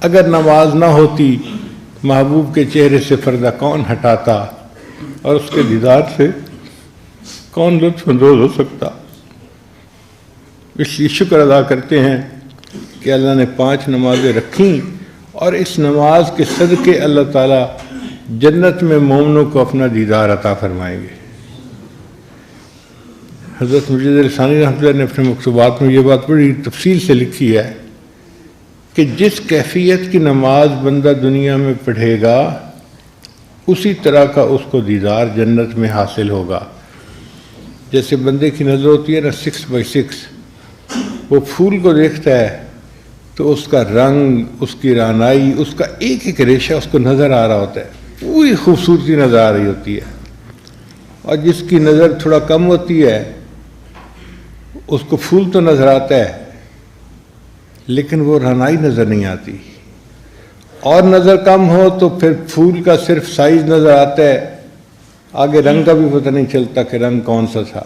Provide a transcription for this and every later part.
اگر نماز نہ ہوتی محبوب کے چہرے سے پردہ کون ہٹاتا اور اس کے دیدار سے کون لطف اندوز ہو سکتا؟ اس لیے شکر ادا کرتے ہیں کہ اللہ نے 5 نمازیں رکھیں اور اس نماز کے صدقے اللہ تعالیٰ جنت میں مومنوں کو اپنا دیدار عطا فرمائیں گے۔ حضرت مجید الثانی رحمۃ اللہ نے اپنے مکتوبات میں یہ بات بڑی تفصیل سے لکھی ہے کہ جس کیفیت کی نماز بندہ دنیا میں پڑھے گا اسی طرح کا اس کو دیدار جنت میں حاصل ہوگا۔ جیسے بندے کی نظر ہوتی ہے نا 6x6، وہ پھول کو دیکھتا ہے تو اس کا رنگ، اس کی رعنائی، اس کا ایک ایک ریشہ اس کو نظر آ رہا ہوتا ہے، پوری خوبصورتی نظر آ رہی ہوتی ہے۔ اور جس کی نظر تھوڑا کم ہوتی ہے اس کو پھول تو نظر آتا ہے لیکن وہ رعنائی نظر نہیں آتی، اور نظر کم ہو تو پھر پھول کا صرف سائز نظر آتا ہے، آگے رنگ کا بھی پتہ نہیں چلتا کہ رنگ کون سا تھا۔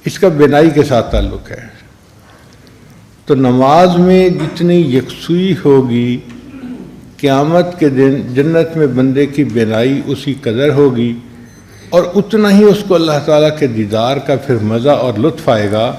اس کا بینائی کے ساتھ تعلق ہے۔ تو نماز میں جتنی یکسوئی ہوگی قیامت کے دن جنت میں بندے کی بینائی اسی قدر ہوگی، اور اتنا ہی اس کو اللہ تعالیٰ کے دیدار کا پھر مزہ اور لطف آئے گا،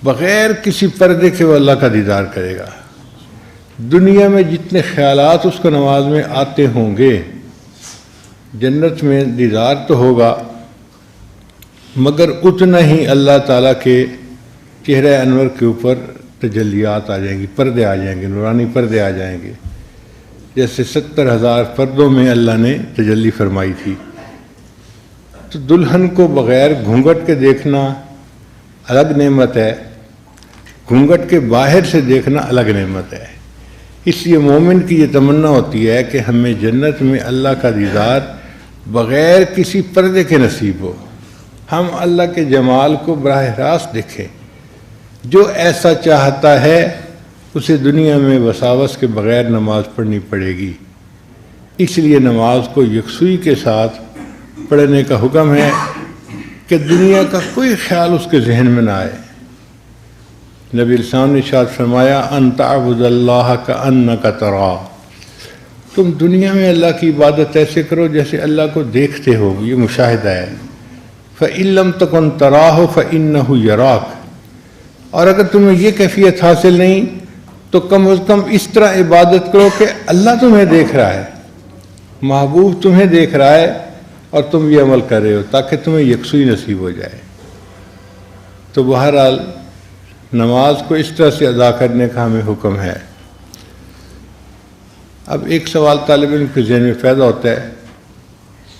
بغیر کسی پردے کے وہ اللہ کا دیدار کرے گا۔ دنیا میں جتنے خیالات اس کو نماز میں آتے ہوں گے جنت میں دیدار تو ہوگا، مگر اتنا ہی اللہ تعالیٰ کے چہرہ انور کے اوپر تجلیات آ جائیں گی، پردے آ جائیں گے، نورانی پردے آ جائیں گے، جیسے 70,000 پردوں میں اللہ نے تجلی فرمائی تھی۔ تو دلہن کو بغیر گھونگھٹ کے دیکھنا الگ نعمت ہے، گھونگھٹ کے باہر سے دیکھنا الگ نعمت ہے۔ اس لیے مومن کی یہ تمنا ہوتی ہے کہ ہمیں جنت میں اللہ کا دیدار بغیر کسی پردے کے نصیب ہو، ہم اللہ کے جمال کو براہ راست دیکھیں۔ جو ایسا چاہتا ہے اسے دنیا میں وساوس کے بغیر نماز پڑھنی پڑے گی۔ اس لیے نماز کو یکسوئی کے ساتھ پڑھنے کا حکم ہے کہ دنیا کا کوئی خیال اس کے ذہن میں نہ آئے۔ نبی السلام نے ارشاد فرمایا ان تعبد اللہ کأنک تراہ، تم دنیا میں اللہ کی عبادت ایسے کرو جیسے اللہ کو دیکھتے ہو، یہ مشاہدہ ہے۔ فإن لم تکن تراہ فإنہ یراک، اور اگر تمہیں یہ کیفیت حاصل نہیں تو کم از کم اس طرح عبادت کرو کہ اللہ تمہیں دیکھ رہا ہے، محبوب تمہیں دیکھ رہا ہے اور تم یہ عمل کر رہے ہو، تاکہ تمہیں یکسوئی نصیب ہو جائے۔ تو بہرحال نماز کو اس طرح سے ادا کرنے کا ہمیں حکم ہے۔ اب ایک سوال طالب علم کے ذہن میں پیدا ہوتا ہے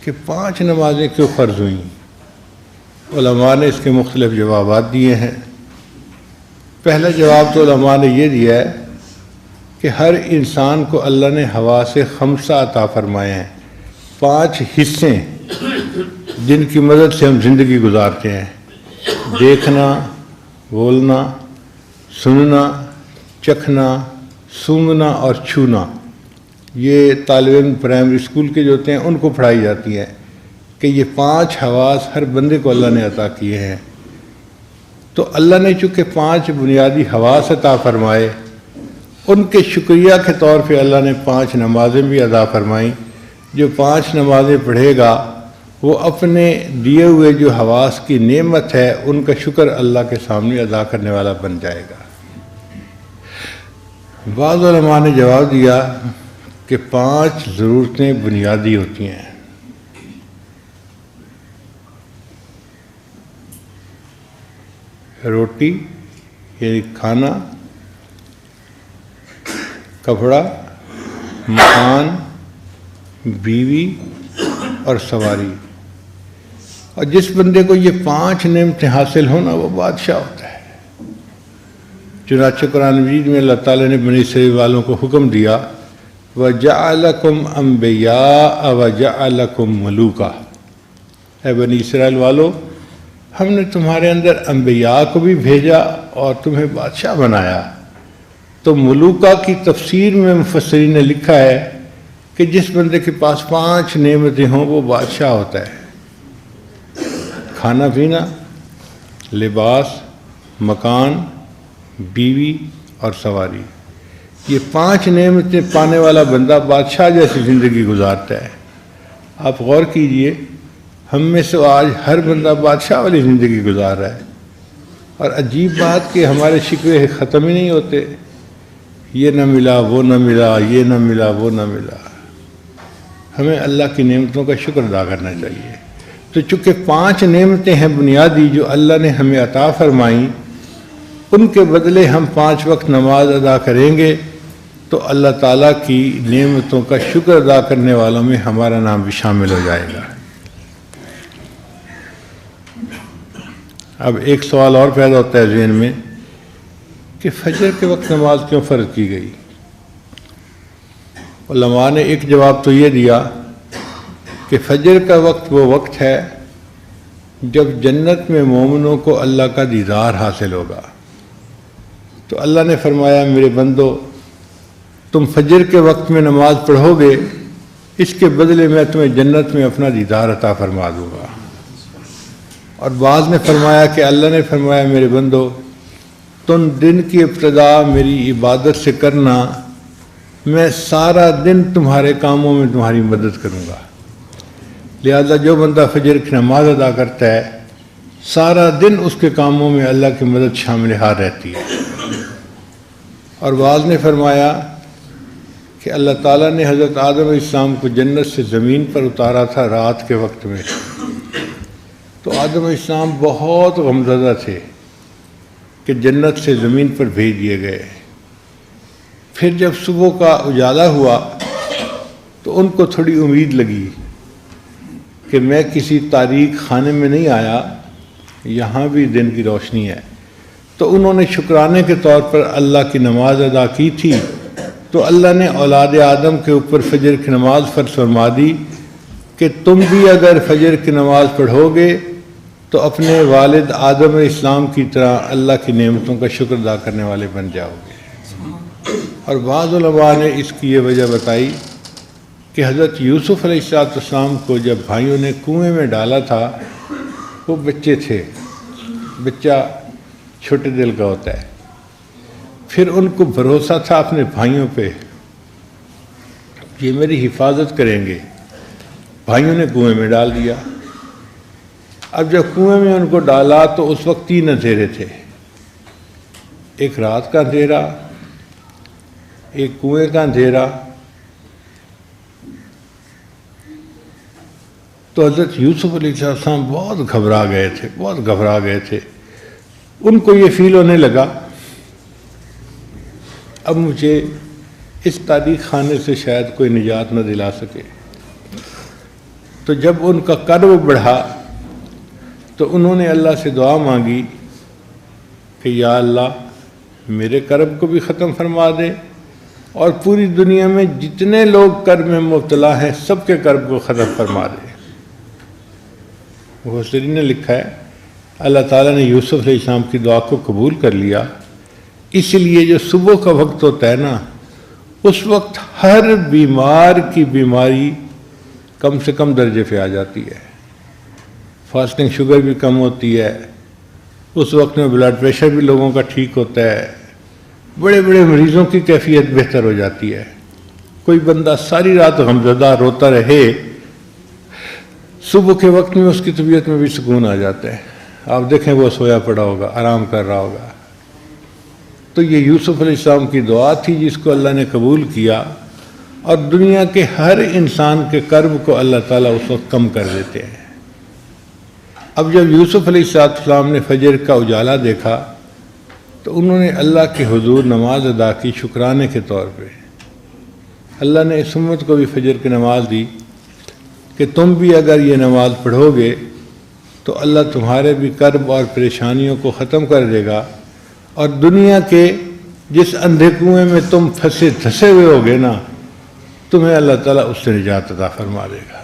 کہ 5 نمازیں کیوں فرض ہوئیں؟ علماء نے اس کے مختلف جوابات دیے ہیں۔ پہلا جواب تو علماء نے یہ دیا ہے کہ ہر انسان کو اللہ نے حواس 5 عطا فرمائے ہیں، 5 حصے جن کی مدد سے ہم زندگی گزارتے ہیں: دیکھنا، بولنا، سننا، چکھنا، سونگنا اور چھونا۔ یہ طالب علم پرائمری اسکول کے جو ہوتے ہیں ان کو پڑھائی جاتی ہیں کہ یہ 5 حواس ہر بندے کو اللہ نے عطا کیے ہیں۔ تو اللہ نے چونکہ 5 بنیادی حواس عطا فرمائے، ان کے شکریہ کے طور پہ اللہ نے 5 نمازیں بھی ادا فرمائیں۔ جو 5 نمازیں پڑھے گا وہ اپنے دیے ہوئے جو حواس کی نعمت ہے ان کا شکر اللہ کے سامنے ادا کرنے والا بن جائے گا۔ بعض علماء نے جواب دیا کہ 5 ضرورتیں بنیادی ہوتی ہیں۔ روٹی یعنی کھانا، کپڑا، مکان، بیوی اور سواری۔ اور جس بندے کو یہ 5 نعمتیں حاصل ہونا وہ بادشاہ ہوتا ہے۔ چنانچہ قرآن مجید میں اللہ تعالیٰ نے بنی اسرائیل والوں کو حکم دیا وَجَعَلَكُمْ أَنْبِيَاءَ وَجَعَلَكُمْ مُلُوكًا، اے بنی اسرائیل والو، ہم نے تمہارے اندر انبیاء کو بھی بھیجا اور تمہیں بادشاہ بنایا۔ تو ملوکہ کی تفسیر میں مفسرین نے لکھا ہے کہ جس بندے کے پاس 5 نعمتیں ہوں وہ بادشاہ ہوتا ہے۔ کھانا پینا، لباس، مکان، بیوی اور سواری، یہ 5 نعمتیں پانے والا بندہ بادشاہ جیسی زندگی گزارتا ہے۔ آپ غور کیجئے، ہم میں سے آج ہر بندہ بادشاہ والی زندگی گزار رہا ہے، اور عجیب بات کہ ہمارے شکوے ختم ہی نہیں ہوتے، یہ نہ ملا، وہ نہ ملا، یہ نہ ملا، وہ نہ ملا۔ ہمیں اللہ کی نعمتوں کا شکر ادا کرنا چاہیے۔ تو چونکہ 5 نعمتیں ہیں بنیادی جو اللہ نے ہمیں عطا فرمائیں، ان کے بدلے ہم 5 وقت نماز ادا کریں گے تو اللہ تعالیٰ کی نعمتوں کا شکر ادا کرنے والوں میں ہمارا نام بھی شامل ہو جائے گا۔ اب ایک سوال اور پیدا ہوتا ہے ذہن میں کہ فجر کے وقت نماز کیوں فرض کی گئی؟ علماء نے ایک جواب تو یہ دیا کہ فجر کا وقت وہ وقت ہے جب جنت میں مومنوں کو اللہ کا دیدار حاصل ہوگا۔ تو اللہ نے فرمایا میرے بندو، تم فجر کے وقت میں نماز پڑھو گے، اس کے بدلے میں تمہیں جنت میں اپنا دیدار عطا فرما دوں گا۔ اور بعض نے فرمایا کہ اللہ نے فرمایا میرے بندو، تم دن کی ابتدا میری عبادت سے کرنا، میں سارا دن تمہارے کاموں میں تمہاری مدد کروں گا۔ لہذا جو بندہ فجر کی نماز ادا کرتا ہے، سارا دن اس کے کاموں میں اللہ کی مدد شامل حال رہتی ہے۔ اور بعض نے فرمایا کہ اللہ تعالیٰ نے حضرت آدم علیہ السلام کو جنت سے زمین پر اتارا تھا رات کے وقت میں، تو آدم علیہ السلام بہت غمزدہ تھے کہ جنت سے زمین پر بھیج دیے گئے۔ پھر جب صبح کا اجالا ہوا تو ان کو تھوڑی امید لگی کہ میں کسی تاریک خانے میں نہیں آیا، یہاں بھی دن کی روشنی ہے۔ تو انہوں نے شکرانے کے طور پر اللہ کی نماز ادا کی تھی، تو اللہ نے اولاد آدم کے اوپر فجر کی نماز فرض فرما دی کہ تم بھی اگر فجر کی نماز پڑھو گے تو اپنے والد آدم علیہ السلام کی طرح اللہ کی نعمتوں کا شکر ادا کرنے والے بن جاؤ گے۔ اور بعض علماء نے اس کی یہ وجہ بتائی کہ حضرت یوسف علیہ السلام کو جب بھائیوں نے کنویں میں ڈالا تھا، وہ بچے تھے، بچہ چھوٹے دل کا ہوتا ہے، پھر ان کو بھروسہ تھا اپنے بھائیوں پہ، یہ میری حفاظت کریں گے، بھائیوں نے کنویں میں ڈال دیا۔ اب جب کنویں میں ان کو ڈالا تو اس وقت 3 اندھیرے تھے، ایک رات کا اندھیرا، ایک کنویں کا اندھیرا۔ تو حضرت یوسف علیہ السلام بہت گھبرا گئے تھے، ان کو یہ فیل ہونے لگا اب مجھے اس تاریک خانے سے شاید کوئی نجات نہ دلا سکے۔ تو جب ان کا کرب بڑھا تو انہوں نے اللہ سے دعا مانگی کہ یا اللہ میرے کرب کو بھی ختم فرما دے، اور پوری دنیا میں جتنے لوگ کرب میں مبتلا ہیں سب کے کرب کو ختم فرما دے۔ مفسرین نے لکھا ہے اللہ تعالیٰ نے یوسف علیہ السلام کی دعا کو قبول کر لیا، اس لیے جو صبح کا وقت ہوتا ہے نا، اس وقت ہر بیمار کی بیماری کم سے کم درجے پہ آ جاتی ہے، فاسٹنگ شوگر بھی کم ہوتی ہے، اس وقت میں بلڈ پریشر بھی لوگوں کا ٹھیک ہوتا ہے، بڑے بڑے مریضوں کی کیفیت بہتر ہو جاتی ہے۔ کوئی بندہ ساری رات غمزدہ روتا رہے، صبح کے وقت میں اس کی طبیعت میں بھی سکون آ جاتا ہے، آپ دیکھیں وہ سویا پڑا ہوگا، آرام کر رہا ہوگا۔ تو یہ یوسف علیہ السلام کی دعا تھی جس کو اللہ نے قبول کیا، اور دنیا کے ہر انسان کے کرب کو اللہ تعالیٰ اس وقت کم کر دیتے ہیں۔ اب جب یوسف علیہ السلام نے فجر کا اجالا دیکھا تو انہوں نے اللہ کے حضور نماز ادا کی شکرانے کے طور پہ۔ اللہ نے اس امت کو بھی فجر کی نماز دی کہ تم بھی اگر یہ نماز پڑھو گے تو اللہ تمہارے بھی کرب اور پریشانیوں کو ختم کر دے گا، اور دنیا کے جس اندھے کنویں میں تم پھنسے دھسے ہوئے ہوگے نا، تمہیں اللہ تعالیٰ اس سے نجات عطا فرما دے گا۔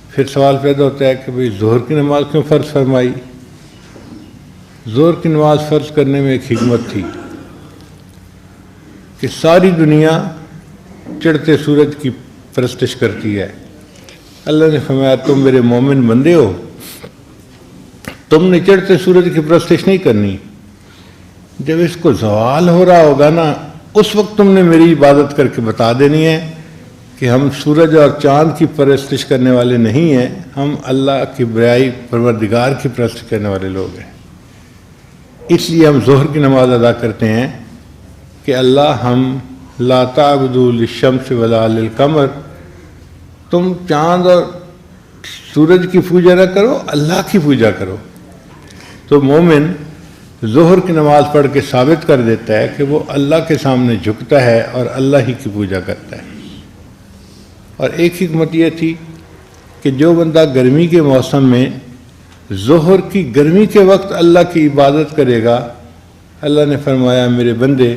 پھر سوال پیدا ہوتا ہے کہ بھئی ظہر کی نماز کیوں فرض فرمائی؟ ظہر کی نماز فرض کرنے میں ایک حکمت تھی کہ ساری دنیا چڑھتے سورج کی پرستش کرتی ہے۔ اللہ نے فرمایا تم میرے مومن بندے ہو، تم نے چڑھتے سورج کی پرستش نہیں کرنی، جب اس کو زوال ہو رہا ہوگا نا، اس وقت تم نے میری عبادت کر کے بتا دینی ہے کہ ہم سورج اور چاند کی پرستش کرنے والے نہیں ہیں، ہم اللہ کی بڑائی پروردگار کی پرستش کرنے والے لوگ ہیں۔ اس لیے ہم ظہر کی نماز ادا کرتے ہیں کہ اللہ ہم لا تعبدوا للشمس ولا للقمر، تم چاند اور سورج کی پوجا نہ کرو، اللہ کی پوجا کرو۔ تو مومن ظہر کی نماز پڑھ کے ثابت کر دیتا ہے کہ وہ اللہ کے سامنے جھکتا ہے اور اللہ ہی کی پوجا کرتا ہے۔ اور ایک حکمت یہ تھی کہ جو بندہ گرمی کے موسم میں ظہر کی گرمی کے وقت اللہ کی عبادت کرے گا، اللہ نے فرمایا میرے بندے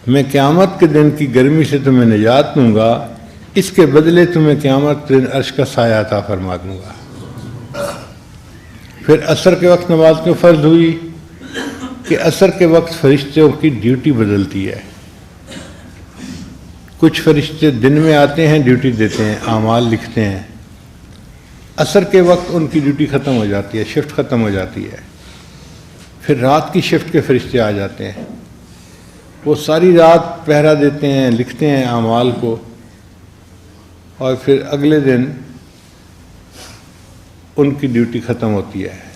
میں قیامت کے دن کی گرمی سے تمہیں نجات دوں گا، اس کے بدلے تمہیں قیامت کے دن عرش کا سایہ عطا فرما دوں گا۔ پھر عصر کے وقت نماز کیوں فرض ہوئی؟ کہ عصر کے وقت فرشتوں کی ڈیوٹی بدلتی ہے۔ کچھ فرشتے دن میں آتے ہیں، ڈیوٹی دیتے ہیں، اعمال لکھتے ہیں۔ عصر کے وقت ان کی ڈیوٹی ختم ہو جاتی ہے، شفٹ ختم ہو جاتی ہے۔ پھر رات کی شفٹ کے فرشتے آ جاتے ہیں، وہ ساری رات پہرا دیتے ہیں، لکھتے ہیں اعمال کو، اور پھر اگلے دن ان کی ڈیوٹی ختم ہوتی ہے۔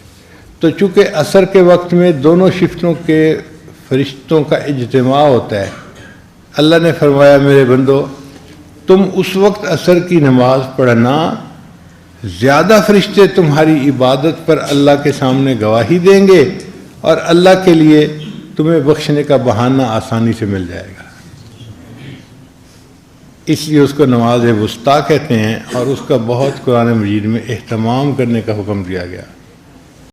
تو چونکہ عصر کے وقت میں دونوں شفٹوں کے فرشتوں کا اجتماع ہوتا ہے، اللہ نے فرمایا میرے بندو تم اس وقت عصر کی نماز پڑھنا، زیادہ فرشتے تمہاری عبادت پر اللہ کے سامنے گواہی دیں گے اور اللہ کے لیے تمہیں بخشنے کا بہانہ آسانی سے مل جائے گا۔ اس لیے اس کو نماز وسطیٰ کہتے ہیں، اور اس کا بہت قرآن مجید میں اہتمام کرنے کا حکم دیا گیا۔